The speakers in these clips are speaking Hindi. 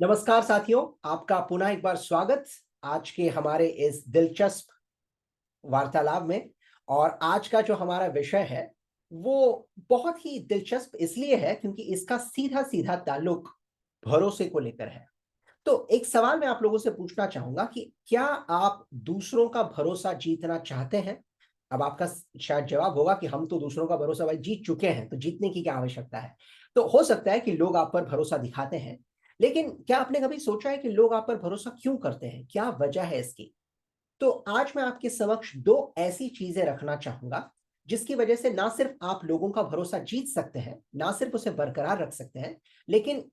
नमस्कार साथियों, आपका पुनः एक बार स्वागत आज के हमारे इस दिलचस्प वार्तालाप में। और आज का जो हमारा विषय है वो बहुत ही दिलचस्प इसलिए है क्योंकि इसका सीधा-सीधा ताल्लुक भरोसे को लेकर है। तो एक सवाल मैं आप लोगों से पूछना चाहूँगा कि क्या आप दूसरों का भरोसा जीतना चाहते हैं? अब आपका शायद जवाब होगा कि हम तो दूसरों का भरोसा भाई जीत चुके हैं, तो जीतने की क्या आवश्यकता है? तो हो सकता है कि लोग आप पर भरोसा दिखाते हैं, लेकिन क्या आपने कभी सोचा है कि लोग आप पर भरोसा क्यों करते हैं? क्या वजह है इसकी? तो आज मैं आपके समक्ष 2 ऐसी चीज़ें रखना चाहूँगा, जिसकी वजह से ना सिर्फ़ आप लोगों का भरोसा जीत सकते हैं, ना सिर्फ़ उसे बरकरार रख सकते हैं, लेकिन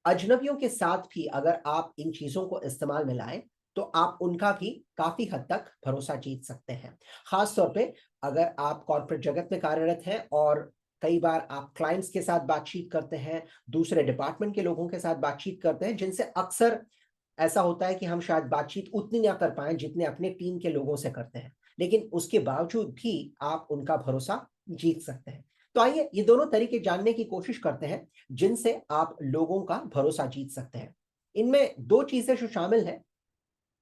अजनबियों के साथ भी अगर आप इन चीज़ों को इस्तेमाल में लाएँ, तो आप उनका भी काफ़ी हद तक भरोसा जीत सकते हैं। ख़ास तौर पे अगर आप कॉर्पोरेट जगत में कार्यरत हैं और कई बार आप क्लाइंट्स के साथ बातचीत करते हैं, दूसरे डिपार्टमेंट के लोगों के साथ बातचीत करते हैं, जिनसे अक्सर ऐसा होता है कि हम शायद बातचीत उतनी ना कर पाएँ जितने अपने टीम के लोगों से करते हैं। लेकिन उसके बावजूद भी आप उनका भरोसा जीत सकते हैं। तो आइए ये दोनों तरीके जानने की कोशिश करते हैं, जिनसे आप लोगों का भरोसा जीत सकते हैं। इनमें 2 चीज़ें जो शामिल हैं,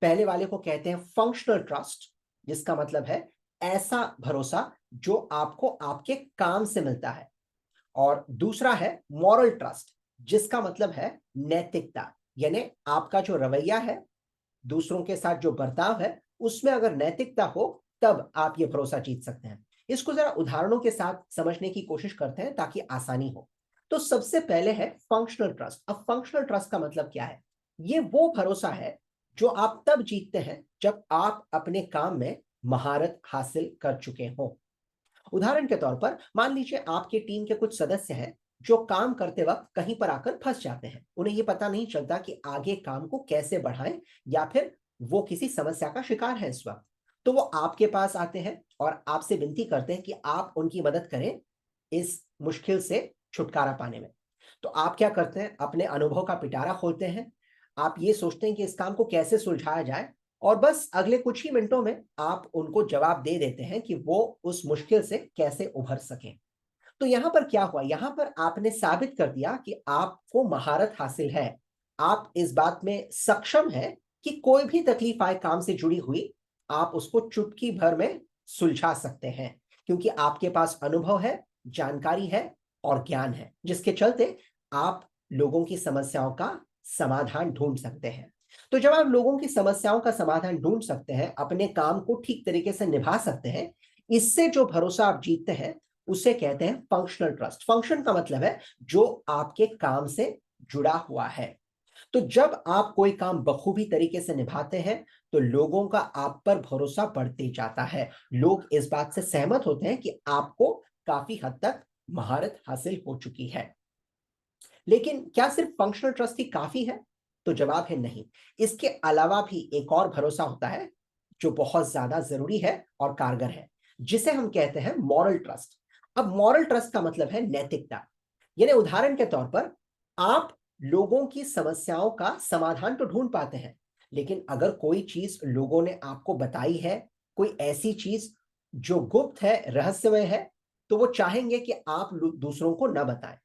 पहले वाले को कहते हैं फंक्शनल ट्रस्ट, जिसका मतलब है ऐसा भरोसा जो आपको आपके काम से मिलता है। और दूसरा है मॉरल ट्रस्ट, जिसका मतलब है नैतिकता। यानी आपका जो रवैया है, दूसरों के साथ जो बर्ताव है, उसमें अगर नैतिकता हो, तब आप ये भरोसा जीत सकते हैं। इसको ज़रा उदाहरणों के साथ समझने की कोशिश करते हैं ताकि आसानी हो। तो सबसे पहले है फंक्शनल ट्रस्ट। अब फंक्शनल ट्रस्ट का मतलब क्या है? ये वो भरोसा है जो आप तब जीतते हैं जब आप अपने काम में महारत हासिल कर चुके हों। उदाहरण के तौर पर मान लीजिए आपके टीम के कुछ सदस्य हैं जो काम करते वक्त कहीं पर आकर फंस जाते हैं। उन्हें ये पता नहीं चलता कि आगे काम को कैसे बढ़ाएं, या फिर वो किसी समस्या का शिकार है इस वक्त। तो वो आपके पास आते हैं और आपसे विनती करते हैं कि आप उनकी मदद करें इस मुश्किल से छुटकारा पाने में। तो आप क्या करते हैं? अपने अनुभव का पिटारा खोलते हैं। आप ये सोचते हैं कि इस काम को कैसे सुलझाया जाए, और बस अगले कुछ ही मिनटों में आप उनको जवाब दे देते हैं कि वो उस मुश्किल से कैसे उभर सकें। तो यहाँ पर क्या हुआ? यहाँ पर आपने साबित कर दिया कि आपको महारत हासिल है। आप इस बात में सक्षम हैं कि कोई भी तकलीफ आए काम से जुड़ी हुई, आप उसको चुटकी भर में सुलझा सकते हैं, क्योंकि आपके पास अनुभव है, जानकारी है और ज्ञान है, जिसके चलते आप लोगों की समस्याओं का समाधान ढूँढ सकते हैं। तो जब आप लोगों की समस्याओं का समाधान ढूँढ सकते हैं, अपने काम को ठीक तरीके से निभा सकते हैं, इससे जो भरोसा आप जीतते हैं, उसे कहते हैं फंक्शनल ट्रस्ट। फंक्शन का मतलब है जो आपके काम से जुड़ा हुआ है। तो जब आप कोई काम बखूबी तरीके से निभाते हैं, तो लोगों का आप पर भरोसा बढ़ते जाता है। लोग इस बात से सहमत होते हैं कि आपको काफी हद तक महारत हासिल हो चुकी है। लेकिन क्या सिर्फ फंक्शनल ट्रस्ट ही काफी है? तो जवाब है नहीं। इसके अलावा भी एक और भरोसा होता है जो बहुत ज्यादा जरूरी है और कारगर है, जिसे हम कहते हैं मॉरल ट्रस्ट। अब मॉरल ट्रस्ट का मतलब है नैतिकता। यानी उदाहरण के तौर पर आप लोगों की समस्याओं का समाधान तो ढूंढ पाते हैं, लेकिन अगर कोई चीज लोगों ने आपको बताई है, कोई ऐसी चीज जो गुप्त है, रहस्यमय है, तो वो चाहेंगे कि आप दूसरों को न बताएं।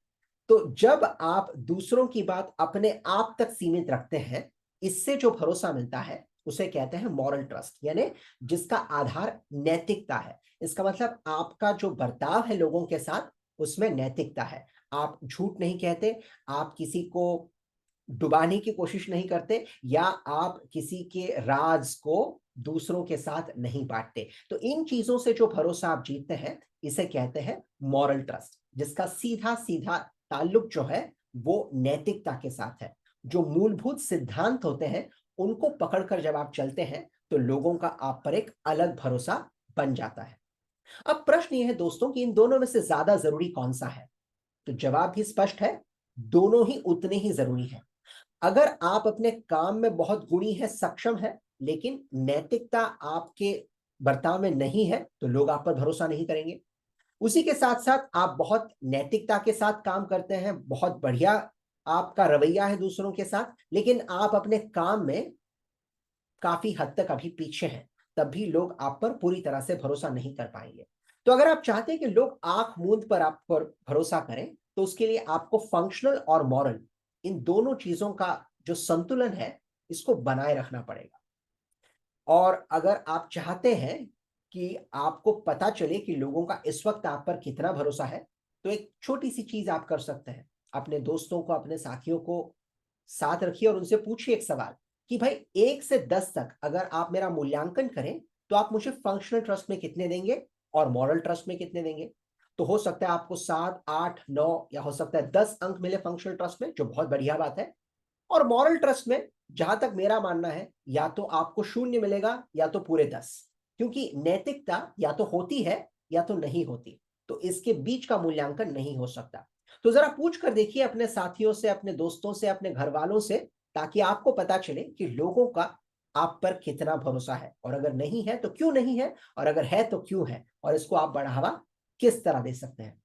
तो जब आप दूसरों की बात अपने आप तक सीमित रखते हैं, इससे जो भरोसा मिलता है उसे कहते हैं मॉरल ट्रस्ट, यानी जिसका आधार नैतिकता है। इसका मतलब आपका जो बर्ताव है लोगों के साथ, उसमें नैतिकता है। आप झूठ नहीं कहते, आप किसी को डुबाने की कोशिश नहीं करते, या आप किसी के राज को दूसरों के साथ नहीं बांटते। तो इन चीजों से जो भरोसा आप जीतते हैं, इसे कहते हैं मॉरल ट्रस्ट, जिसका सीधा सीधा ताल्लुक जो है वो नैतिकता के साथ है। जो मूलभूत सिद्धांत होते हैं, उनको पकड़कर जब आप चलते हैं, तो लोगों का आप पर एक अलग भरोसा बन जाता है। अब प्रश्न ये है दोस्तों कि इन दोनों में से ज्यादा जरूरी कौन सा है? तो जवाब भी स्पष्ट है, दोनों ही उतने ही जरूरी हैं। अगर आप अपने काम में बहुत गुणी है, सक्षम है, लेकिन नैतिकता आपके बर्ताव में नहीं है, तो लोग आप पर भरोसा नहीं करेंगे। उसी के साथ साथ आप बहुत नैतिकता के साथ काम करते हैं, बहुत बढ़िया आपका रवैया है दूसरों के साथ, लेकिन आप अपने काम में काफी हद तक अभी पीछे हैं, तब भी लोग आप पर पूरी तरह से भरोसा नहीं कर पाएंगे। तो अगर आप चाहते हैं कि लोग आंख मूंद पर आप पर भरोसा करें, तो उसके लिए आपको फंक्शनल और मॉरल, इन दोनों चीजों का जो संतुलन है, इसको बनाए रखना पड़ेगा। और अगर आप चाहते हैं कि आपको पता चले कि लोगों का इस वक्त आप पर कितना भरोसा है, तो एक छोटी सी चीज आप कर सकते हैं। अपने दोस्तों को, अपने साथियों को साथ रखिए और उनसे पूछिए एक सवाल कि भाई 1 से 10 तक अगर आप मेरा मूल्यांकन करें, तो आप मुझे फंक्शनल ट्रस्ट में कितने देंगे और मॉरल ट्रस्ट में कितने देंगे। तो हो सकता है आपको 7, 8, 9 या हो सकता है 10 अंक मिले फंक्शनल ट्रस्ट में, जो बहुत बढ़िया बात है। और मॉरल ट्रस्ट में जहां तक मेरा मानना है, या तो आपको 0 मिलेगा या तो पूरे 10, क्योंकि नैतिकता या तो होती है या तो नहीं होती, तो इसके बीच का मूल्यांकन नहीं हो सकता। तो जरा पूछ कर देखिए अपने साथियों से, अपने दोस्तों से, अपने घर वालों से, ताकि आपको पता चले कि लोगों का आप पर कितना भरोसा है, और अगर नहीं है तो क्यों नहीं है, और अगर है तो क्यों है, और इसको आप बढ़ावा किस तरह दे सकते हैं।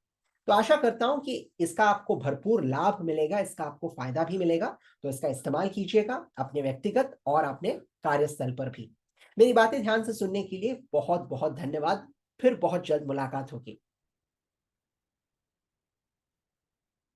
तो आशा करता हूं कि इसका आपको भरपूर लाभ मिलेगा, इसका आपको फायदा भी मिलेगा। तो इसका इस्तेमाल कीजिएगा अपने व्यक्तिगत और अपने कार्यस्थल पर भी। मेरी बातें ध्यान से सुनने के लिए बहुत बहुत धन्यवाद। फिर बहुत जल्द मुलाकात होगी।